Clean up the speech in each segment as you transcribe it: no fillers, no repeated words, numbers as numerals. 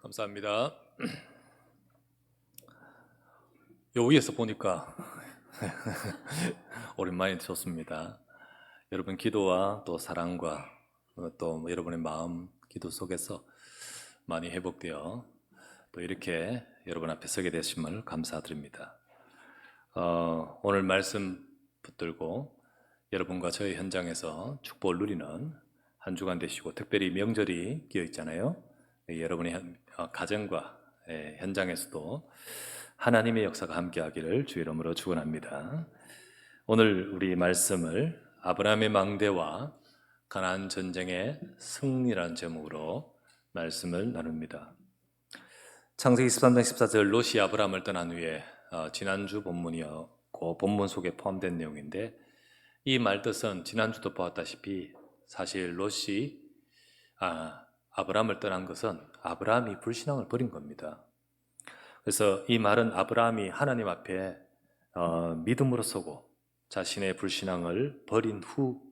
감사합니다. 요 위에서 보니까 오랜만에 좋습니다. 여러분 기도와 또 사랑과 또 여러분의 마음 기도 속에서 많이 회복되어 또 이렇게 여러분 앞에 서게 되심을 감사드립니다. 오늘 말씀 붙들고 여러분과 저희 현장에서 축복을 누리는 한 주간 되시고, 특별히 명절이 끼어 있잖아요. 여러분의 가정과 현장에서도 하나님의 역사가 함께하기를 주의 이름으로 축원합니다. 오늘 우리 말씀을 아브라함의 망대와 가나안 전쟁의 승리라는 제목으로 말씀을 나눕니다. 창세기 13장 14절, 롯이 아브라함을 떠난 후에, 지난주 본문이었고 본문 속에 포함된 내용인데, 이 말뜻은 지난주도 보았다시피 사실 롯이 아브라함을 떠난 것은 아브라함이 불신앙을 버린 겁니다. 그래서 이 말은 아브라함이 하나님 앞에 믿음으로 서고 자신의 불신앙을 버린 후,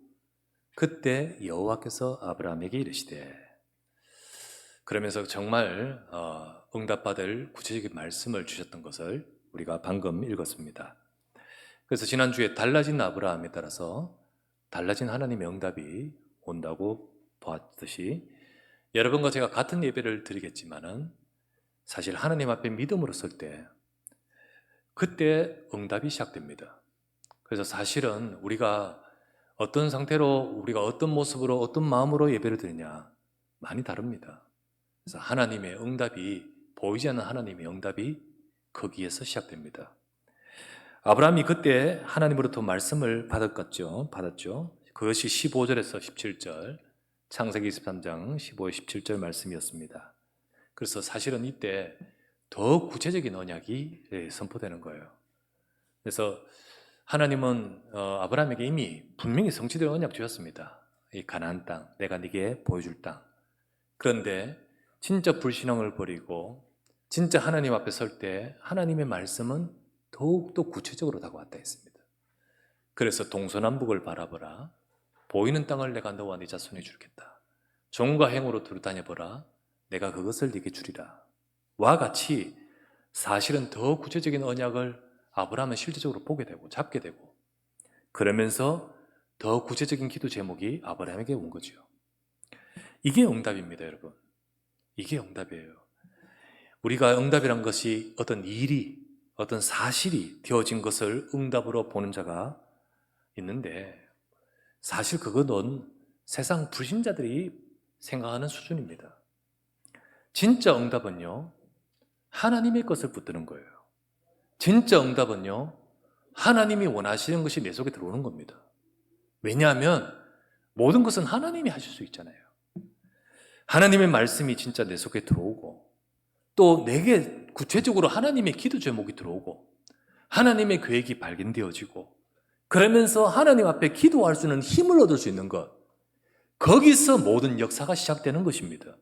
그때 여호와께서 아브라함에게 이르시되, 그러면서 정말 응답받을 구체적인 말씀을 주셨던 것을 우리가 방금 읽었습니다. 그래서 지난주에 달라진 아브라함에 따라서 달라진 하나님의 응답이 온다고 보았듯이, 여러분과 제가 같은 예배를 드리겠지만은 사실 하나님 앞에 믿음으로 설 때 그때 응답이 시작됩니다. 그래서 사실은 우리가 어떤 상태로, 우리가 어떤 모습으로, 어떤 마음으로 예배를 드리냐 많이 다릅니다. 그래서 하나님의 응답이, 보이지 않는 하나님의 응답이 거기에서 시작됩니다. 아브라함이 그때 하나님으로부터 말씀을 받았죠. 그것이 15절에서 17절, 창세기 23장 15, 17절 말씀이었습니다. 그래서 사실은 이때 더 구체적인 언약이 선포되는 거예요. 그래서 하나님은 아브라함에게 이미 분명히 성취될 언약 주셨습니다. 이 가나안 땅, 내가 네게 보여줄 땅. 그런데 진짜 불신앙을 버리고 진짜 하나님 앞에 설 때 하나님의 말씀은 더욱더 구체적으로 다가왔다 했습니다. 그래서 동서남북을 바라보라. 보이는 땅을 내가 너와 네 자손에 주겠다. 종과 행으로 두루 다녀보라. 내가 그것을 네게 주리라. 와 같이 사실은 더 구체적인 언약을 아브라함은 실제적으로 보게 되고 잡게 되고, 그러면서 더 구체적인 기도 제목이 아브라함에게 온 거죠. 이게 응답입니다, 여러분. 이게 응답이에요. 우리가 응답이란 것이 어떤 일이, 어떤 사실이 되어진 것을 응답으로 보는 자가 있는데, 사실 그것은 세상 불신자들이 생각하는 수준입니다. 진짜 응답은요, 하나님의 것을 붙드는 거예요. 진짜 응답은요, 하나님이 원하시는 것이 내 속에 들어오는 겁니다. 왜냐하면 모든 것은 하나님이 하실 수 있잖아요. 하나님의 말씀이 진짜 내 속에 들어오고, 또 내게 구체적으로 하나님의 기도 제목이 들어오고, 하나님의 계획이 발견되어지고, 그러면서 하나님 앞에 기도할 수 있는 힘을 얻을 수 있는 것, 거기서 모든 역사가 시작되는 것입니다.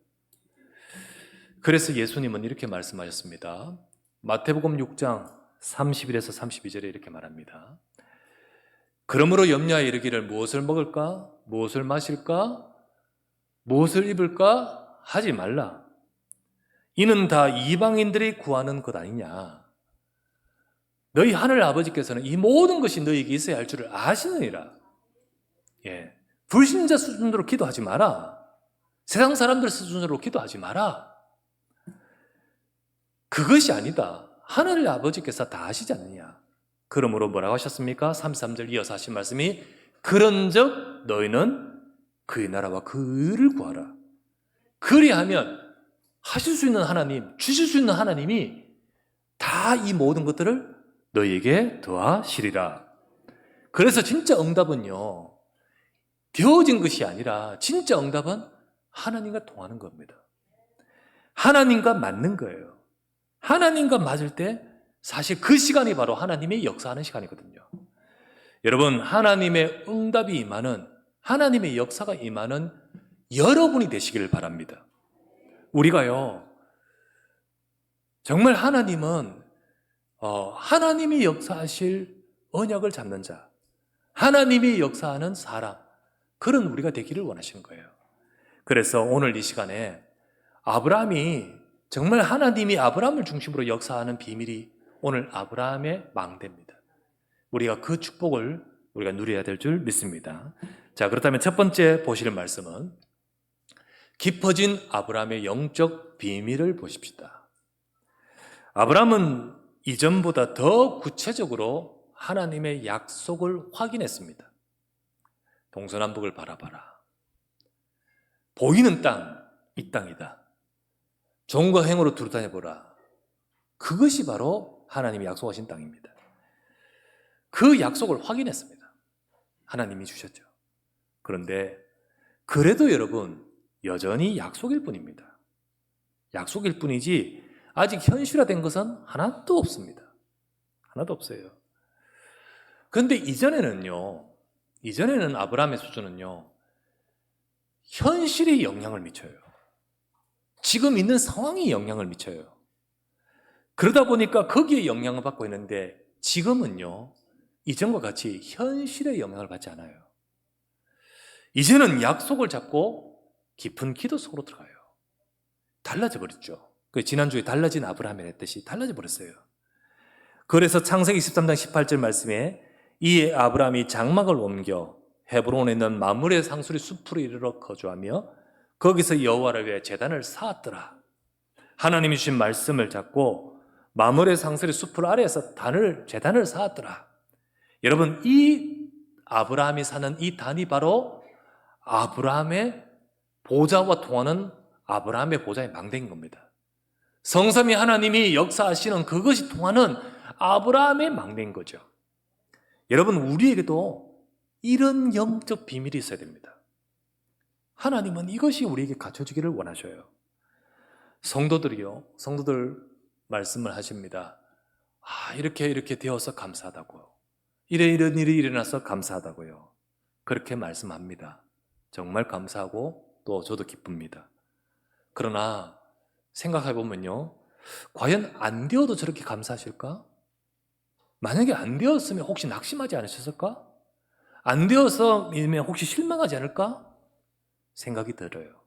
그래서 예수님은 이렇게 말씀하셨습니다. 마태복음 6장 31에서 32절에 이렇게 말합니다. 그러므로 염려하여 이르기를 무엇을 먹을까? 무엇을 마실까? 무엇을 입을까? 하지 말라. 이는 다 이방인들이 구하는 것 아니냐. 너희 하늘 아버지께서는 이 모든 것이 너희에게 있어야 할 줄을 아시느니라. 불신자 수준으로 기도하지 마라. 세상 사람들 수준으로 기도하지 마라. 그것이 아니다. 하늘 아버지께서 다 아시지 않느냐. 그러므로 뭐라고 하셨습니까? 33절 이어서 하신 말씀이, 그런즉 너희는 그의 나라와 그 의를 구하라. 그리하면 하실 수 있는 하나님, 주실 수 있는 하나님이 다 이 모든 것들을 너희에게 더하시리라. 그래서 진짜 응답은요, 되어진 것이 아니라 진짜 응답은 하나님과 통하는 겁니다. 하나님과 맞는 거예요. 하나님과 맞을 때 사실 그 시간이 바로 하나님의 역사하는 시간이거든요. 여러분, 하나님의 응답이 임하는, 하나님의 역사가 임하는 여러분이 되시기를 바랍니다. 우리가요, 정말 하나님은 하나님이 역사하실 언약을 잡는 자, 하나님이 역사하는 사람, 그런 우리가 되기를 원하시는 거예요. 그래서 오늘 이 시간에 아브라함이 정말 하나님이 아브라함을 중심으로 역사하는 비밀이 오늘 아브라함의 망대입니다. 우리가 그 축복을 우리가 누려야 될 줄 믿습니다. 자, 그렇다면 첫 번째 보실 말씀은 깊어진 아브라함의 영적 비밀을 보십시다. 아브라함은 이전보다 더 구체적으로 하나님의 약속을 확인했습니다. 동서남북을 바라봐라. 보이는 땅, 이 땅이다. 종과 행으로 두루다녀보라. 그것이 바로 하나님이 약속하신 땅입니다. 그 약속을 확인했습니다. 하나님이 주셨죠. 그런데 그래도 여러분 여전히 약속일 뿐입니다. 약속일 뿐이지 아직 현실화된 것은 하나도 없습니다. 하나도 없어요. 그런데 이전에는 아브라함의 수준은요, 현실이 영향을 미쳐요. 지금 있는 상황이 영향을 미쳐요. 그러다 보니까 거기에 영향을 받고 있는데 지금은요, 이전과 같이 현실의 영향을 받지 않아요. 이제는 약속을 잡고 깊은 기도 속으로 들어가요. 달라져 버렸죠. 지난주에 달라진 아브라함이 했듯이 달라져 버렸어요. 그래서 창세기 13장 18절 말씀에 이에 아브라함이 장막을 옮겨 헤브론에 있는 마므레 상수리 숲으로 이르러 거주하며 거기서 여호와를 위해 제단을 쌓았더라. 하나님이 주신 말씀을 잡고 마므레 상수리 숲을 아래에서 제단을 쌓았더라. 여러분, 이 아브라함이 사는 이 단이 바로 아브라함의 보좌와 통하는 아브라함의 보좌의 망대인 겁니다. 성삼위 하나님이 역사하시는 그것이 통하는 아브라함의 망대인 거죠. 여러분, 우리에게도 이런 영적 비밀이 있어야 됩니다. 하나님은 이것이 우리에게 갖춰지기를 원하셔요. 성도들 말씀을 하십니다. 이렇게 되어서 감사하다고요. 이런 일이 일어나서 감사하다고요. 그렇게 말씀합니다. 정말 감사하고 또 저도 기쁩니다. 그러나 생각해보면요, 과연 안 되어도 저렇게 감사하실까? 만약에 안 되었으면 혹시 낙심하지 않으셨을까? 안 되었으면 혹시 실망하지 않을까? 생각이 들어요.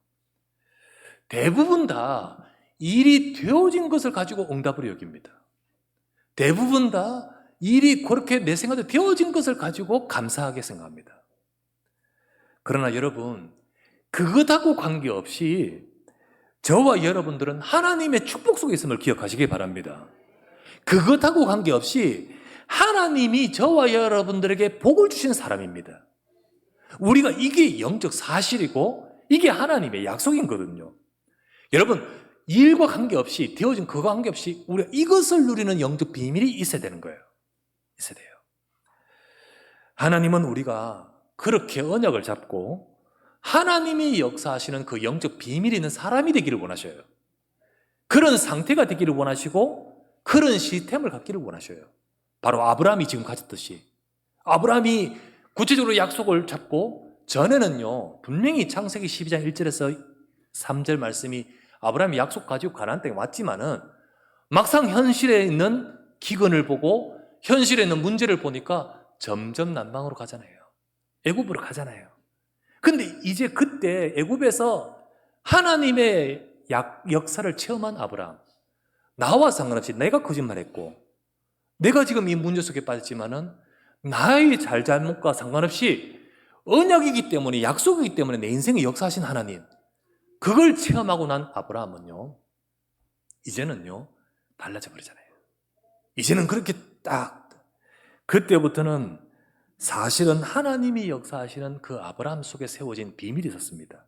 대부분 다 일이 되어진 것을 가지고 응답으로 여깁니다. 대부분 다 일이 그렇게 내 생각에 되어진 것을 가지고 감사하게 생각합니다. 그러나 여러분, 그것하고 관계없이 저와 여러분들은 하나님의 축복 속에 있음을 기억하시기 바랍니다. 그것하고 관계없이 하나님이 저와 여러분들에게 복을 주신 사람입니다. 우리가 이게 영적 사실이고 이게 하나님의 약속이거든요. 여러분, 일과 관계없이 되어진 그거와 관계없이 우리가 이것을 누리는 영적 비밀이 있어야 되는 거예요. 있어야 돼요. 하나님은 우리가 그렇게 언약을 잡고 하나님이 역사하시는 그 영적 비밀이 있는 사람이 되기를 원하셔요. 그런 상태가 되기를 원하시고 그런 시스템을 갖기를 원하셔요. 바로 아브라함이 지금 가졌듯이. 아브라함이 구체적으로 약속을 잡고 전에는요, 분명히 창세기 12장 1절에서 3절 말씀이 아브라함이 약속 가지고 가나안 땅에 왔지만은 막상 현실에 있는 기근을 보고 현실에 있는 문제를 보니까 점점 난방으로 가잖아요. 애굽으로 가잖아요. 근데 이제 그때 애굽에서 하나님의 역사를 체험한 아브라함, 나와 상관없이 내가 거짓말했고 내가 지금 이 문제 속에 빠졌지만은 나의 잘잘못과 상관없이 언약이기 때문에, 약속이기 때문에 내 인생에 역사하신 하나님, 그걸 체험하고 난 아브라함은요, 이제는요 달라져 버리잖아요. 이제는 그렇게 딱 그때부터는 사실은 하나님이 역사하시는 그 아브라함 속에 세워진 비밀이 있었습니다.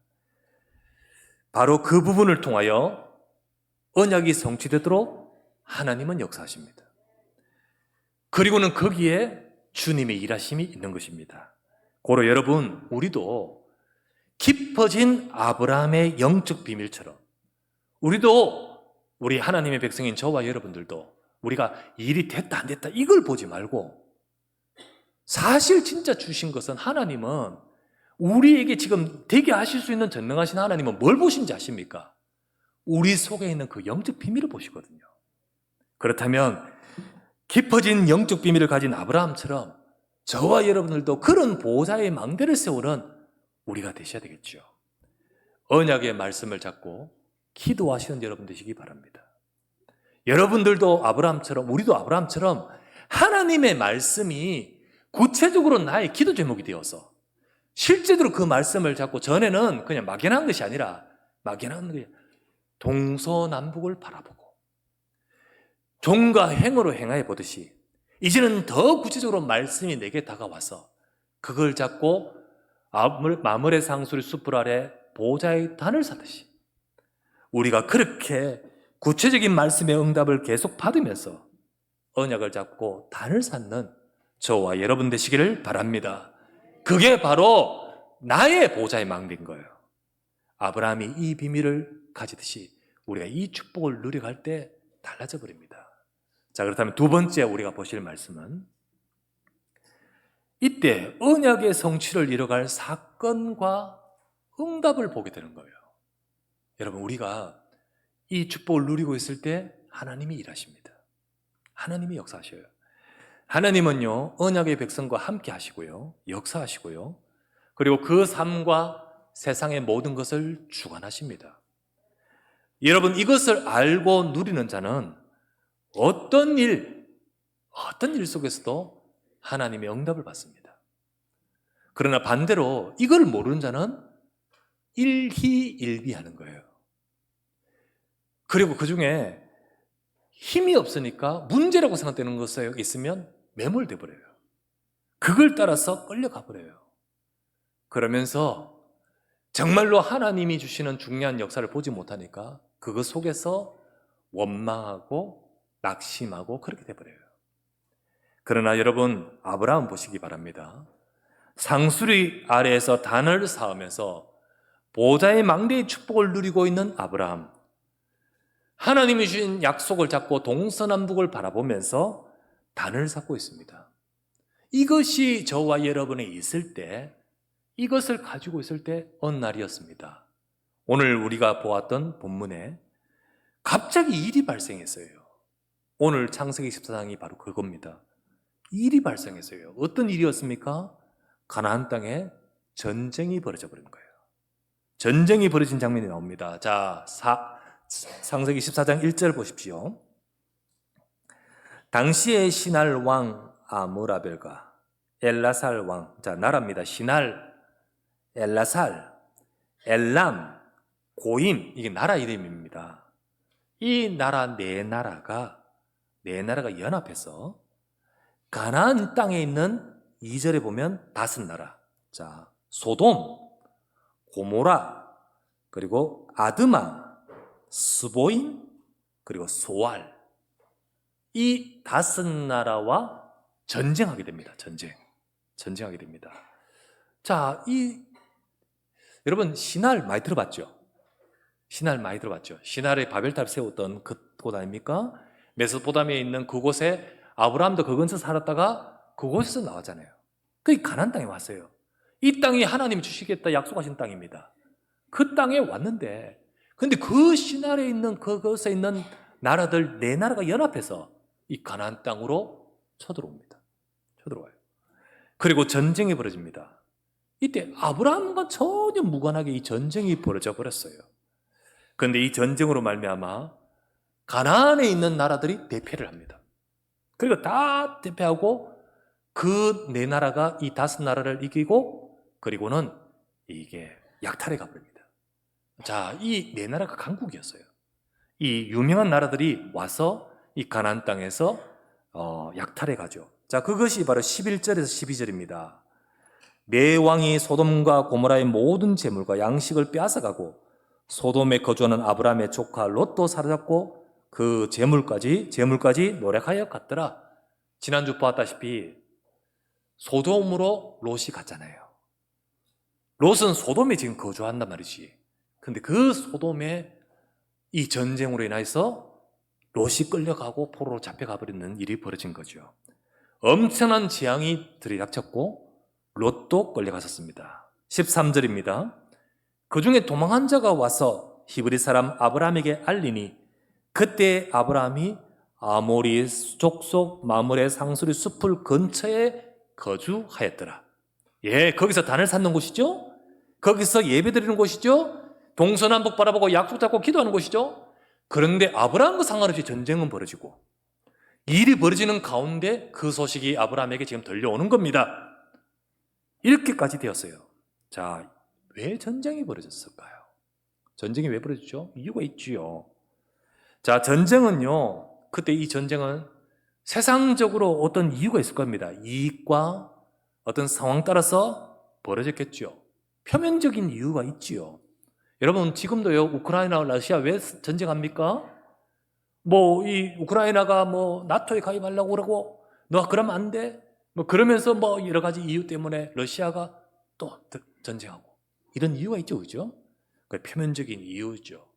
바로 그 부분을 통하여 언약이 성취되도록 하나님은 역사하십니다. 그리고는 거기에 주님의 일하심이 있는 것입니다. 고로 여러분, 우리도 깊어진 아브라함의 영적 비밀처럼 우리 하나님의 백성인 저와 여러분들도 우리가 일이 됐다 안 됐다 이걸 보지 말고 사실 진짜 주신 것은, 하나님은 우리에게 지금 되게 하실 수 있는 전능하신 하나님은 뭘 보신지 아십니까? 우리 속에 있는 그 영적 비밀을 보시거든요. 그렇다면 깊어진 영적 비밀을 가진 아브라함처럼 저와 여러분들도 그런 보호자의 망대를 세우는 우리가 되셔야 되겠죠. 언약의 말씀을 잡고 기도하시는 여러분 되시기 바랍니다. 여러분들도 아브라함처럼, 우리도 아브라함처럼 하나님의 말씀이 구체적으로 나의 기도 제목이 되어서 실제로 그 말씀을 잡고, 전에는 그냥 막연한 것이 아니라 동서남북을 바라보고 종과 행으로 행하여 보듯이 이제는 더 구체적으로 말씀이 내게 다가와서 그걸 잡고 마물의 상수리 숲을 아래 보좌의 단을 사듯이 우리가 그렇게 구체적인 말씀의 응답을 계속 받으면서 언약을 잡고 단을 쌓는 저와 여러분 되시기를 바랍니다. 그게 바로 나의 보좌의 망대인 거예요. 아브라함이 이 비밀을 가지듯이 우리가 이 축복을 누려갈 때 달라져 버립니다. 자, 그렇다면 두 번째 우리가 보실 말씀은 이때 언약의 성취를 이뤄갈 사건과 응답을 보게 되는 거예요. 여러분, 우리가 이 축복을 누리고 있을 때 하나님이 일하십니다. 하나님이 역사하셔요. 하나님은요, 언약의 백성과 함께 하시고요, 역사하시고요, 그리고 그 삶과 세상의 모든 것을 주관하십니다. 여러분, 이것을 알고 누리는 자는 어떤 일 속에서도 하나님의 응답을 받습니다. 그러나 반대로 이걸 모르는 자는 일희일비하는 거예요. 그리고 그 중에 힘이 없으니까 문제라고 생각되는 것에 있으면 매몰돼 버려요. 그걸 따라서 끌려가 버려요. 그러면서 정말로 하나님이 주시는 중요한 역사를 보지 못하니까 그것 속에서 원망하고 낙심하고 그렇게 돼버려요. 그러나 여러분, 아브라함 보시기 바랍니다. 상수리 아래에서 단을 쌓으면서 보좌의 망대의 축복을 누리고 있는 아브라함, 하나님이 주신 약속을 잡고 동서남북을 바라보면서 단을 쌓고 있습니다. 이것이 저와 여러분이 있을 때, 이것을 가지고 있을 때 어느 날이었습니다. 오늘 우리가 보았던 본문에 갑자기 일이 발생했어요. 오늘 창세기 14장이 바로 그겁니다. 일이 발생했어요. 어떤 일이었습니까? 가나안 땅에 전쟁이 벌어져 버린 거예요. 전쟁이 벌어진 장면이 나옵니다. 자, 창세기 14장 1절 보십시오. 당시에 시날 왕 아므라벨과 엘라살 왕, 자, 나라입니다. 시날, 엘라살, 엘람, 고임, 이게 나라 이름입니다. 이 나라 네 나라가 연합해서 가나안 땅에 있는 2절에 보면 5나라, 자, 소돔, 고모라, 그리고 아드마, 스보임, 그리고 소알, 이 5나라와 전쟁하게 됩니다. 전쟁하게 됩니다. 자, 여러분, 시날 많이 들어봤죠? 시날의 바벨탑을 세웠던 그곳 아닙니까? 메소포타미아에 있는 그곳에 아브라함도 그 근처 살았다가 그곳에서 나왔잖아요. 그게 가나안 땅에 왔어요. 이 땅이 하나님이 주시겠다 약속하신 땅입니다. 그 땅에 왔는데, 근데 그 시날에 있는 그곳에 있는 나라들 4나라가 연합해서 이 가나안 땅으로 쳐들어옵니다. 쳐들어와요. 그리고 전쟁이 벌어집니다. 이때 아브라함과 전혀 무관하게 이 전쟁이 벌어져 버렸어요. 그런데 이 전쟁으로 말미암아 가나안에 있는 나라들이 대패를 합니다. 그리고 다 대패하고 그 4나라가 이 5나라를 이기고, 그리고는 이게 약탈해 가버립니다. 자, 이 4나라가 강국이었어요. 이 유명한 나라들이 와서 이 가나안 땅에서 약탈해 가죠. 자, 그것이 바로 11절에서 12절입니다. 네 왕이 소돔과 고모라의 모든 재물과 양식을 빼앗아가고 소돔에 거주하는 아브라함의 조카 롯도 사로잡고 그 재물까지 노력하여 갔더라. 지난주 보았다시피 소돔으로 롯이 갔잖아요. 롯은 소돔에 지금 거주한단 말이지. 근데 그 소돔에 이 전쟁으로 인해서 롯이 끌려가고 포로로 잡혀가 버리는 일이 벌어진 거죠. 엄청난 재앙이 들이닥쳤고 롯도 끌려갔었습니다. 13절입니다. 그 중에 도망한 자가 와서 히브리 사람 아브라함에게 알리니 그때 아브라함이 아모리 족속 마므레 상수리 숲을 근처에 거주하였더라. 예, 거기서 단을 쌓는 곳이죠. 거기서 예배드리는 곳이죠. 동서남북 바라보고 약속 잡고 기도하는 곳이죠. 그런데 아브라함과 상관없이 전쟁은 벌어지고 일이 벌어지는 가운데 그 소식이 아브라함에게 지금 들려오는 겁니다. 이렇게까지 되었어요. 자, 왜 전쟁이 벌어졌을까요? 전쟁이 왜 벌어졌죠? 이유가 있지요. 자, 전쟁은요, 그때 이 전쟁은 세상적으로 어떤 이유가 있을 겁니다. 이익과 어떤 상황 따라서 벌어졌겠죠. 표면적인 이유가 있지요. 여러분, 지금도요, 우크라이나와 러시아 왜 전쟁합니까? 뭐, 이 우크라이나가 뭐, 나토에 가입하려고 그러고, 너 그러면 안 돼? 뭐, 그러면서 뭐, 여러 가지 이유 때문에 러시아가 또 전쟁하고. 이런 이유가 있죠, 그죠? 그 표면적인 이유죠.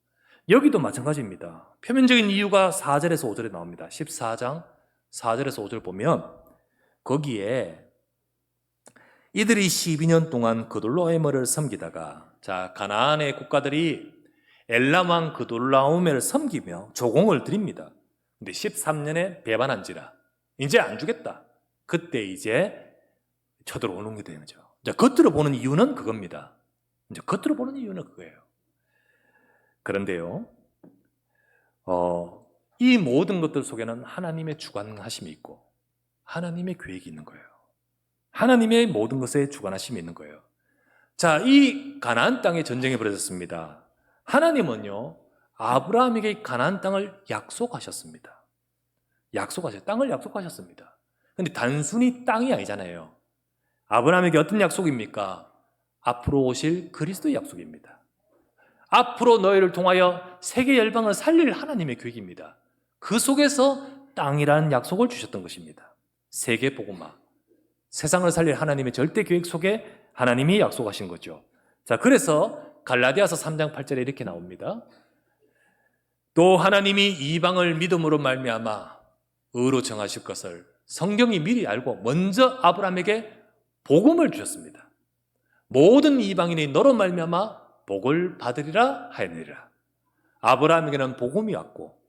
여기도 마찬가지입니다. 표면적인 이유가 4절에서 5절에 나옵니다. 14장 4절에서 5절 보면, 거기에 이들이 12년 동안 그돌라오메를 섬기다가, 자, 가나안의 국가들이 엘람 왕 그돌라오메를 섬기며 조공을 드립니다. 근데 13년에 배반한지라 이제 안 주겠다. 그때 이제 쳐들어오는 게 되는 거죠. 자, 겉으로 보는 이유는 그겁니다. 이제 겉으로 보는 이유는 그거예요. 그런데요, 이 모든 것들 속에는 하나님의 주관하심이 있고 하나님의 계획이 있는 거예요. 하나님의 모든 것에 주관하심이 있는 거예요. 자, 이 가나안 땅에 전쟁이 벌어졌습니다. 하나님은요, 아브라함에게 가나안 땅을 약속하셨습니다. 땅을 약속하셨습니다. 근데 단순히 땅이 아니잖아요. 아브라함에게 어떤 약속입니까? 앞으로 오실 그리스도의 약속입니다. 앞으로 너희를 통하여 세계 열방을 살릴 하나님의 계획입니다. 그 속에서 땅이라는 약속을 주셨던 것입니다. 세계 복음화, 세상을 살릴 하나님의 절대 계획 속에 하나님이 약속하신 거죠. 자, 그래서 갈라디아서 3장 8절에 이렇게 나옵니다. 또 하나님이 이방을 믿음으로 말미암아 의로 정하실 것을 성경이 미리 알고 먼저 아브라함에게 복음을 주셨습니다. 모든 이방인이 너로 말미암아 복을 받으리라 하였느니라. 아브라함에게는 복음이 왔고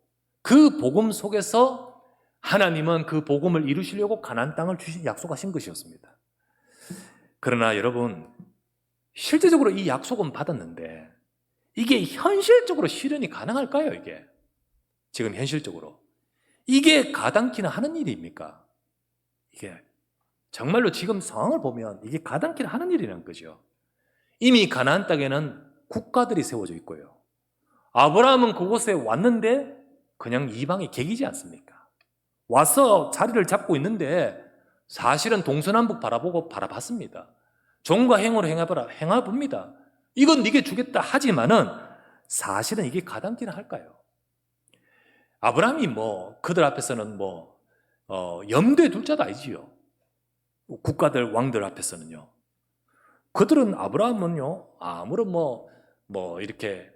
그 복음 속에서 하나님은 그 복음을 이루시려고 가나안 땅을 약속하신 것이었습니다. 그러나 여러분, 실제적으로 이 약속은 받았는데 이게 현실적으로 실현이 가능할까요? 이게 지금 현실적으로 이게 가당키는 하는 일입니까? 이게 정말로 지금 상황을 보면 이게 가당키는 하는 일이라는 거죠. 이미 가나안 땅에는 국가들이 세워져 있고요. 아브라함은 그곳에 왔는데 그냥 이방의 객이지 않습니까? 와서 자리를 잡고 있는데 사실은 동서남북 바라봤습니다. 종과 행으로 행해봅니다. 이건 네게 주겠다 하지만은 사실은 이게 가당키는 할까요? 아브라함이 뭐 그들 앞에서는 염두에 둘 자도 아니지요. 국가들 왕들 앞에서는요. 그들은 아브라함은요 아무런 이렇게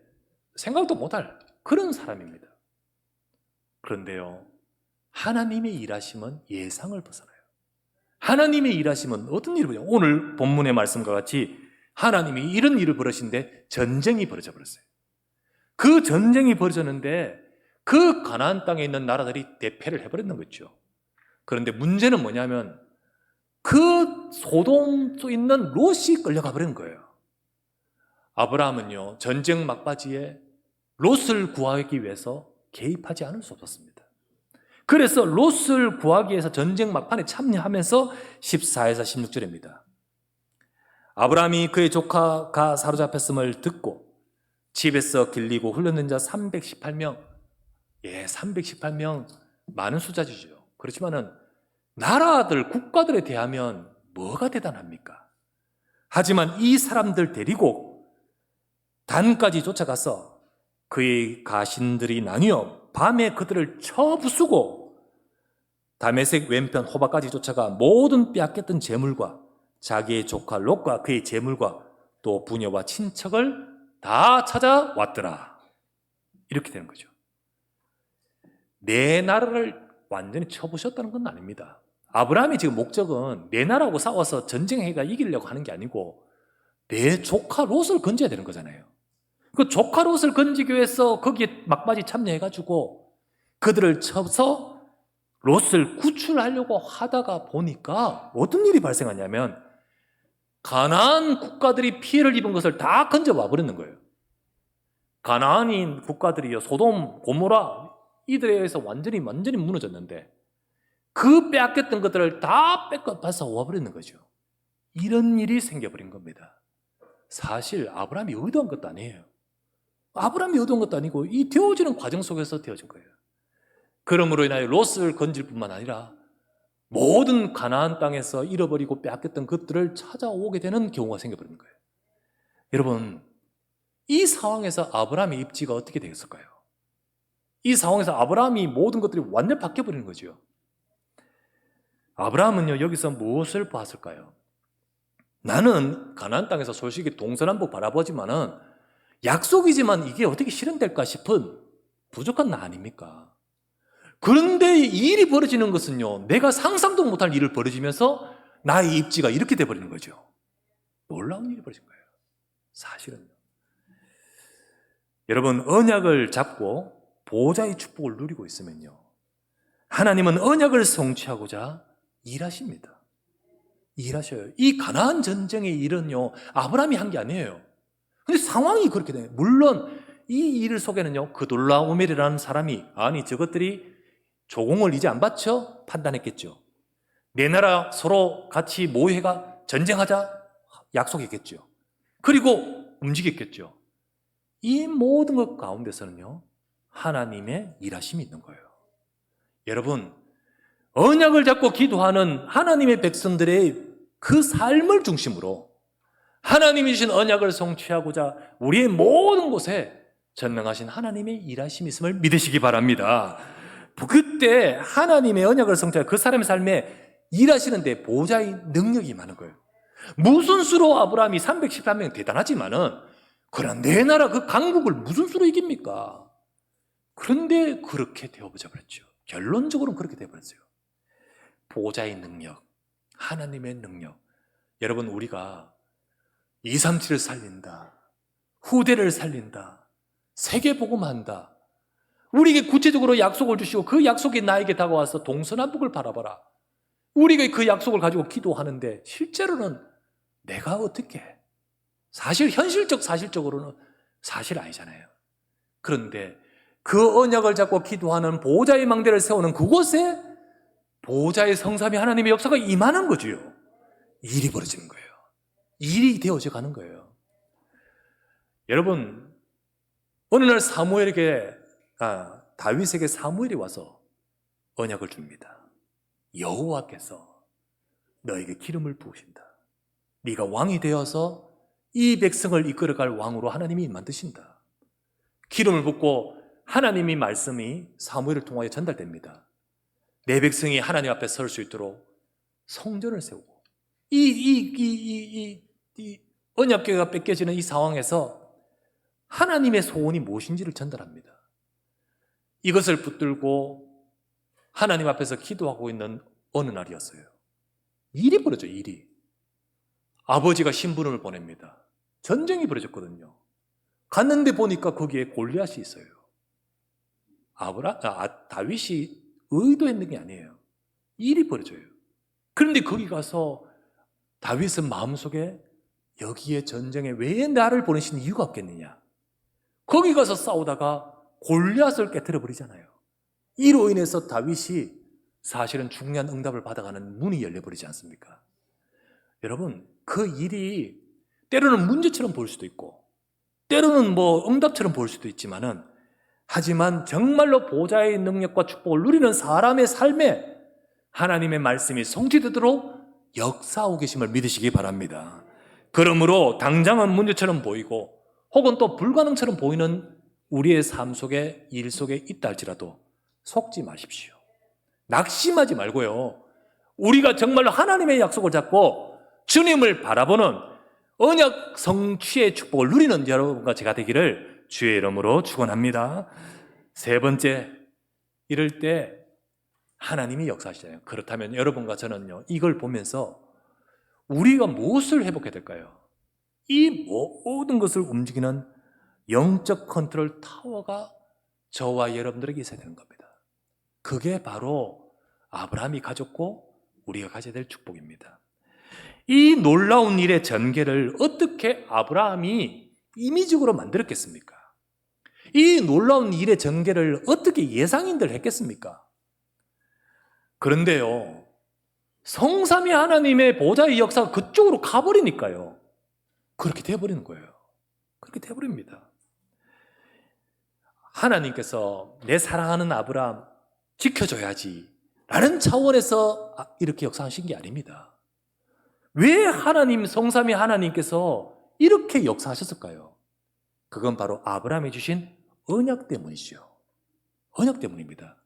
생각도 못할 그런 사람입니다. 그런데요, 하나님의 일하심은 예상을 벗어나요. 하나님의 일하심은 어떤 일을 벌여요? 오늘 본문의 말씀과 같이 하나님이 이런 일을 벌이신데 전쟁이 벌어져 버렸어요. 그 전쟁이 벌어졌는데 그 가나안 땅에 있는 나라들이 대패를 해버렸는 거죠. 그런데 문제는 뭐냐면 그 소돔 속에 있는 롯이 끌려가 버린 거예요. 아브라함은요 전쟁 막바지에 롯을 구하기 위해서 개입하지 않을 수 없었습니다. 그래서 롯을 구하기 위해서 전쟁 막판에 참여하면서 14에서 16절입니다. 아브라함이 그의 조카가 사로잡혔음을 듣고 집에서 길리고 흘렸는 자 318명, 318명 많은 숫자지죠. 그렇지만은 나라들, 국가들에 대하면 뭐가 대단합니까? 하지만 이 사람들 데리고 단까지 쫓아가서 그의 가신들이 나뉘어 밤에 그들을 쳐부수고 다메섹 왼편 호바까지 쫓아가 모든 빼앗겼던 재물과 자기의 조카 롯과 그의 재물과 또 부녀와 친척을 다 찾아왔더라. 이렇게 되는 거죠. 내 나라를 완전히 쳐부셨다는 건 아닙니다. 아브라함의 지금 목적은 내 나라하고 싸워서 전쟁해가 이기려고 하는 게 아니고 내 조카 롯을 건져야 되는 거잖아요. 그 조카 롯을 건지기 위해서 거기에 막바지 참여해가지고 그들을 쳐서 롯을 구출하려고 하다가 보니까 어떤 일이 발생하냐면 가나안 국가들이 피해를 입은 것을 다 건져와 버리는 거예요. 가나안인 국가들이요, 소돔, 고모라 이들에 의해서 완전히 무너졌는데 그 빼앗겼던 것들을 다 뺏어 와버리는 거죠. 이런 일이 생겨버린 겁니다. 사실 아브라함이 의도한 것도 아니에요. 아브라함이 의도한 것도 아니고 이 되어지는 과정 속에서 되어진 거예요. 그러므로 인하여 롯을 건질 뿐만 아니라 모든 가나안 땅에서 잃어버리고 빼앗겼던 것들을 찾아오게 되는 경우가 생겨버리는 거예요. 여러분, 이 상황에서 아브라함의 입지가 어떻게 되었을까요? 이 상황에서 아브라함이 모든 것들이 완전 바뀌어버리는 거죠. 아브라함은요, 여기서 무엇을 봤을까요? 나는 가나안 땅에서 솔직히 동서남북 바라보지만은 약속이지만 이게 어떻게 실현될까 싶은 부족한 나 아닙니까? 그런데 이 일이 벌어지는 것은요, 내가 상상도 못할 일을 벌어지면서 나의 입지가 이렇게 돼버리는 거죠. 놀라운 일이 벌어진 거예요. 사실은요. 여러분, 언약을 잡고 보호자의 축복을 누리고 있으면요, 하나님은 언약을 성취하고자 일하십니다. 일하셔요. 이 가나안 전쟁의 일은요, 아브라함이 한 게 아니에요. 근데 상황이 그렇게 돼요. 물론 이 일 속에는요, 그돌라오멜이라는 사람이 아니 저것들이 조공을 이제 안 바쳐 판단했겠죠. 내 나라 서로 같이 모여가 전쟁하자 약속했겠죠. 그리고 움직였겠죠. 이 모든 것 가운데서는요, 하나님의 일하심이 있는 거예요. 여러분, 언약을 잡고 기도하는 하나님의 백성들의 그 삶을 중심으로 하나님이 주신 언약을 성취하고자 우리의 모든 곳에 전능하신 하나님의 일하심이 있음을 믿으시기 바랍니다. 그때 하나님의 언약을 성취하고 그 사람의 삶에 일하시는데 보호자의 능력이 많은 거예요. 무슨 수로 아브라함이 313명 대단하지만은 그러나 내 나라 그 강국을 무슨 수로 이깁니까? 그런데 그렇게 되어버려 버렸죠. 결론적으로는 그렇게 되어버렸어요. 보호자의 능력, 하나님의 능력. 여러분, 우리가 237을 살린다, 후대를 살린다, 세계복음한다, 우리에게 구체적으로 약속을 주시고 그 약속이 나에게 다가와서 동서남북을 바라봐라, 우리가 그 약속을 가지고 기도하는데 실제로는 내가 어떻게, 사실 사실적으로는 사실 아니잖아요. 그런데 그 언약을 잡고 기도하는 보호자의 망대를 세우는 그곳에 보호자의 성삼위 하나님의 역사가 임하는 거지요. 일이 벌어지는 거예요. 일이 되어져 가는 거예요. 여러분, 어느 날 다윗에게 사무엘이 와서 언약을 줍니다. 여호와께서 너에게 기름을 부으신다. 네가 왕이 되어서 이 백성을 이끌어갈 왕으로 하나님이 만드신다. 기름을 붓고 하나님의 말씀이 사무엘을 통하여 전달됩니다. 내 백성이 하나님 앞에 설 수 있도록 성전을 세우고, 이 언약궤가 뺏겨지는 이 상황에서 하나님의 소원이 무엇인지를 전달합니다. 이것을 붙들고 하나님 앞에서 기도하고 있는 어느 날이었어요. 일이 벌어져요, 일이. 아버지가 심부름을 보냅니다. 전쟁이 벌어졌거든요. 갔는데 보니까 거기에 골리앗이 있어요. 다윗이 의도했는 게 아니에요. 일이 벌어져요. 그런데 거기 가서 다윗은 마음속에 여기에 전쟁에 왜 나를 보내신 이유가 없겠느냐. 거기 가서 싸우다가 골리앗을 깨트려 버리잖아요. 이로 인해서 다윗이 사실은 중요한 응답을 받아가는 문이 열려버리지 않습니까? 여러분, 그 일이 때로는 문제처럼 보일 수도 있고 때로는 응답처럼 보일 수도 있지만은, 하지만 정말로 보호자의 능력과 축복을 누리는 사람의 삶에 하나님의 말씀이 성취되도록 역사하고 계심을 믿으시기 바랍니다. 그러므로 당장은 문제처럼 보이고 혹은 또 불가능처럼 보이는 우리의 삶 속에, 일 속에 있다 할지라도 속지 마십시오. 낙심하지 말고요, 우리가 정말로 하나님의 약속을 잡고 주님을 바라보는 언약 성취의 축복을 누리는 여러분과 제가 되기를 주의 이름으로 축원합니다. 세 번째, 이럴 때 하나님이 역사하시잖아요. 그렇다면 여러분과 저는요, 이걸 보면서 우리가 무엇을 회복해야 될까요? 이 모든 것을 움직이는 영적 컨트롤 타워가 저와 여러분들에게 있어야 되는 겁니다. 그게 바로 아브라함이 가졌고 우리가 가져야 될 축복입니다. 이 놀라운 일의 전개를 어떻게 아브라함이 임의적으로 만들었겠습니까? 이 놀라운 일의 전개를 어떻게 예상인들 했겠습니까? 그런데요, 성삼위 하나님의 보좌의 역사가 그쪽으로 가버리니까요. 그렇게 돼버리는 거예요. 그렇게 돼버립니다. 하나님께서 내 사랑하는 아브라함 지켜줘야지 라는 차원에서 이렇게 역사하신 게 아닙니다. 왜 하나님, 성삼위 하나님께서 이렇게 역사하셨을까요? 그건 바로 아브라함이 주신 언약 때문이죠. 언약 때문입니다.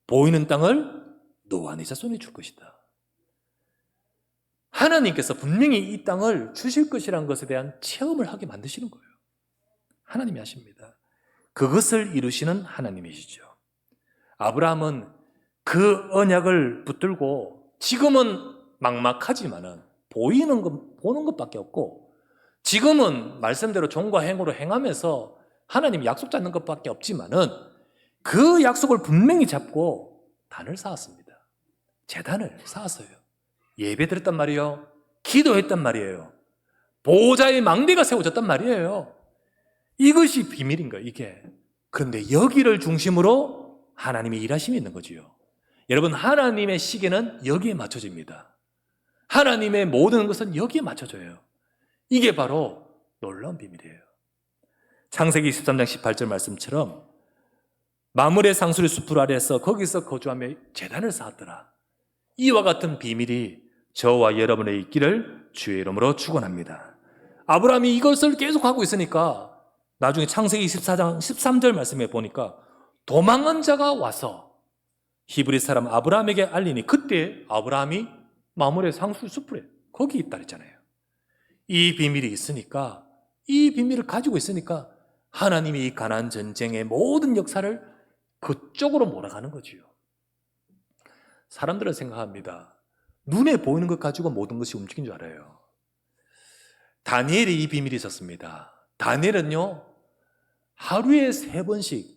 보이는 땅을 너와 네 자손이 줄 것이다. 하나님께서 분명히 이 땅을 주실 것이라는 것에 대한 체험을 하게 만드시는 거예요. 하나님이 하십니다. 그것을 이루시는 하나님이시죠. 아브라함은 그 언약을 붙들고 지금은 막막하지만은 보이는 것, 보는 것밖에 없고 지금은 말씀대로 종과 행으로 행하면서 하나님 약속 잡는 것밖에 없지만은 그 약속을 분명히 잡고 단을 쌓았습니다. 제단을 쌓았어요. 예배 드렸단 말이에요. 기도했단 말이에요. 보호자의 망대가 세워졌단 말이에요. 이것이 비밀인 거예요, 이게. 그런데 여기를 중심으로 하나님의 일하심이 있는 거지요. 여러분, 하나님의 시계는 여기에 맞춰집니다. 하나님의 모든 것은 여기에 맞춰져요. 이게 바로 놀라운 비밀이에요. 창세기 23장 18절 말씀처럼 마물의 상수리 숲을 아래에서 거기서 거주하며 제단을 쌓았더라. 이와 같은 비밀이 저와 여러분의 있기를 주의 이름으로 축원합니다. 아브라함이 이것을 계속하고 있으니까 나중에 창세기 24장 13절 말씀에 보니까 도망한 자가 와서 히브리 사람 아브라함에게 알리니 그때 아브라함이 마물의 상수 숲에 거기 있다 그랬잖아요. 이 비밀이 있으니까, 이 비밀을 가지고 있으니까 하나님이 이 가나안 전쟁의 모든 역사를 그쪽으로 몰아가는 거지요. 사람들은 생각합니다. 눈에 보이는 것 가지고 모든 것이 움직인 줄 알아요. 다니엘이 이 비밀이 있었습니다. 다니엘은요, 하루에 3번씩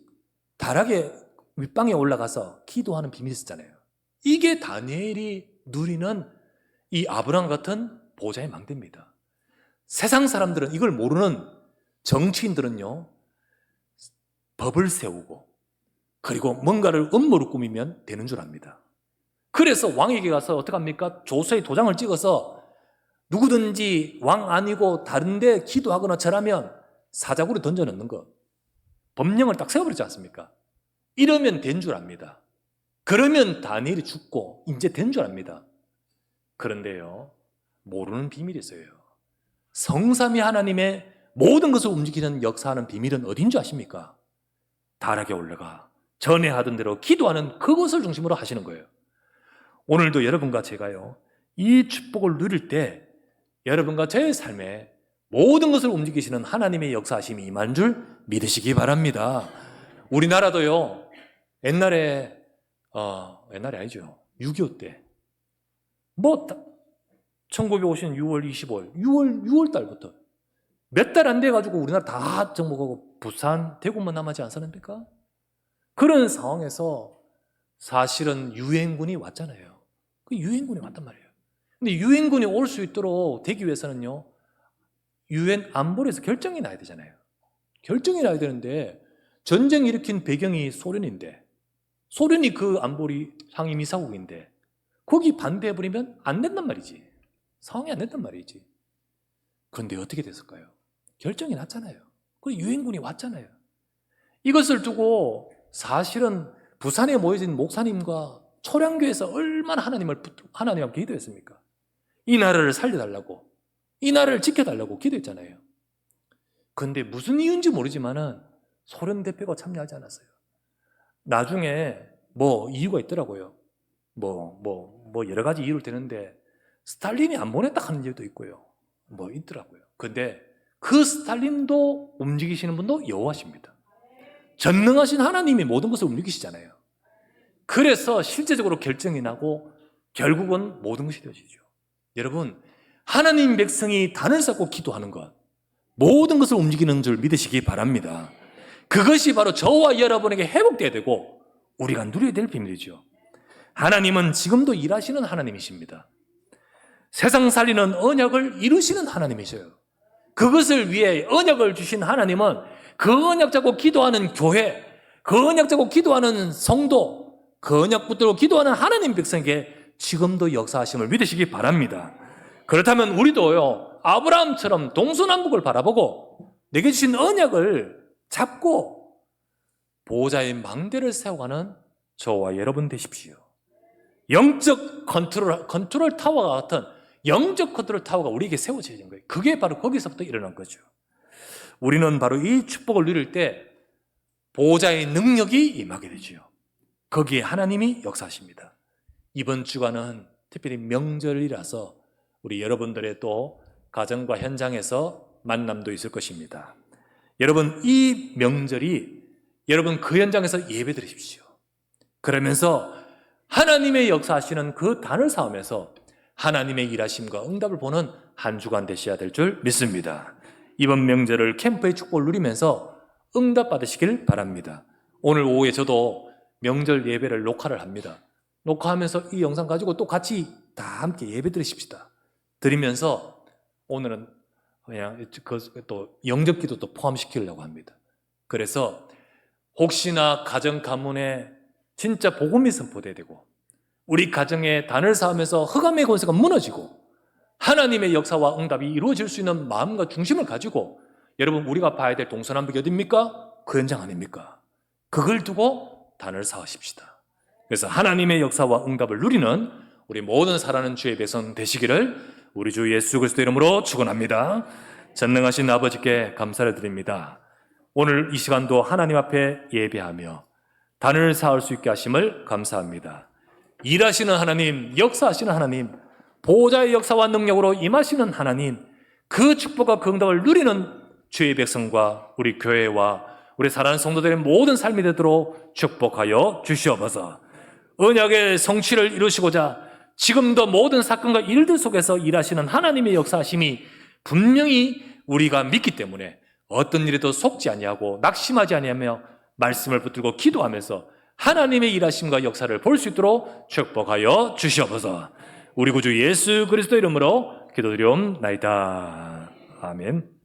다락에 윗방에 올라가서 기도하는 비밀이 있었잖아요. 이게 다니엘이 누리는 이 아브라함 같은 보좌의 망대입니다. 세상 사람들은, 이걸 모르는 정치인들은요, 법을 세우고 그리고 뭔가를 음모를 꾸미면 되는 줄 압니다. 그래서 왕에게 가서 어떻게 합니까? 조서에 도장을 찍어서 누구든지 왕 아니고 다른데 기도하거나 절하면 사자굴에 던져넣는 것, 법령을 딱 세워버리지 않습니까? 이러면 된 줄 압니다. 그러면 다니엘이 죽고 이제 된 줄 압니다. 그런데요, 모르는 비밀이 있어요. 성삼위 하나님의 모든 것을 움직이는 역사하는 비밀은 어딘 줄 아십니까? 다락에 올라가 전에 하던 대로 기도하는 그것을 중심으로 하시는 거예요. 오늘도 여러분과 제가요, 이 축복을 누릴 때 여러분과 저의 삶에 모든 것을 움직이시는 하나님의 역사하심이 임한 줄 믿으시기 바랍니다. 우리나라도요, 옛날에 아니죠. 6.25 때, 1950년 6월 25일, 6월 달부터 몇 달 안 돼가지고 우리나라 다 정복하고 부산, 대구만 남았지 않습니까? 그런 상황에서 사실은 유엔군이 왔잖아요. 그 유엔군이 왔단 말이에요. 근데 유엔군이 올 수 있도록 되기 위해서는요, 유엔 안보리에서 결정이 나야 되잖아요. 결정이 나야 되는데 전쟁 일으킨 배경이 소련인데, 소련이 그 안보리 상임이사국인데 거기 반대해버리면 안 된단 말이지. 상황이 안 된단 말이지. 그런데 어떻게 됐을까요? 결정이 났잖아요. 그 유엔군이 왔잖아요. 이것을 두고 사실은 부산에 모여진 목사님과 초량교에서 얼마나 하나님 앞에 기도했습니까? 이 나라를 살려달라고, 이 나라를 지켜달라고 기도했잖아요. 그런데 무슨 이유인지 모르지만은 소련 대표가 참여하지 않았어요. 나중에 이유가 있더라고요. 여러 가지 이유를 대는데 스탈린이 안 보냈다 하는 이유도 있고요. 있더라고요. 그런데 그 스탈린도 움직이시는 분도 여호와십니다. 전능하신 하나님이 모든 것을 움직이시잖아요. 그래서 실제적으로 결정이 나고 결국은 모든 것이 되어지죠. 여러분, 하나님 백성이 단을 쌓고 기도하는 것, 모든 것을 움직이는 줄 믿으시기 바랍니다. 그것이 바로 저와 여러분에게 회복되어야 되고 우리가 누려야 될 비밀이죠. 하나님은 지금도 일하시는 하나님이십니다. 세상 살리는 언약을 이루시는 하나님이셔요. 그것을 위해 언약을 주신 하나님은 그 언약 잡고 기도하는 교회, 그 언약 잡고 기도하는 성도, 그 언약 붙들고 기도하는 하나님 백성에게 지금도 역사하심을 믿으시기 바랍니다. 그렇다면 우리도요, 아브라함처럼 동서남북을 바라보고 내게 주신 언약을 잡고 보호자의 망대를 세워가는 저와 여러분 되십시오. 영적 컨트롤 타워와 같은 영적 컨트롤 타워가 우리에게 세워져야 되는 거예요. 그게 바로 거기서부터 일어난 거죠. 우리는 바로 이 축복을 누릴 때 보호자의 능력이 임하게 되죠. 거기에 하나님이 역사하십니다. 이번 주간은 특별히 명절이라서 우리 여러분들의 또 가정과 현장에서 만남도 있을 것입니다. 여러분, 이 명절이 여러분 그 현장에서 예배 드리십시오. 그러면서 하나님의 역사하시는 그 단을 쌓으면서 하나님의 일하심과 응답을 보는 한 주간 되셔야 될 줄 믿습니다. 이번 명절을 캠프의 축복을 누리면서 응답 받으시길 바랍니다. 오늘 오후에 저도 명절 예배를 녹화를 합니다. 녹화하면서 이 영상 가지고 또 같이 다 함께 예배 드리십시다. 드리면서 오늘은 그냥 또 영접 기도도 포함시키려고 합니다. 그래서 혹시나 가정 가문에 진짜 복음이 선포돼야 되고 우리 가정에 단을 쌓으면서 흑암의 권세가 무너지고 하나님의 역사와 응답이 이루어질 수 있는 마음과 중심을 가지고 여러분 우리가 봐야 될 동서남북이 어딥니까? 그 현장 아닙니까? 그걸 두고 단을 쌓으십시다. 그래서 하나님의 역사와 응답을 누리는 우리 모든 살아가는 주의 백성 되시기를 우리 주 예수 그리스도 이름으로 축원합니다. 전능하신 아버지께 감사를 드립니다. 오늘 이 시간도 하나님 앞에 예배하며 단을 쌓을 수 있게 하심을 감사합니다. 일하시는 하나님, 역사하시는 하나님, 보호자의 역사와 능력으로 임하시는 하나님, 그 축복과 그 응답을 누리는 주의 백성과 우리 교회와 우리 사랑하는 성도들의 모든 삶이 되도록 축복하여 주시옵소서. 언약의 성취를 이루시고자 지금도 모든 사건과 일들 속에서 일하시는 하나님의 역사하심이 분명히 우리가 믿기 때문에 어떤 일에도 속지 아니하고 낙심하지 아니하며 말씀을 붙들고 기도하면서 하나님의 일하심과 역사를 볼 수 있도록 축복하여 주시옵소서. 우리 구주 예수 그리스도 이름으로 기도드리옵나이다. 아멘.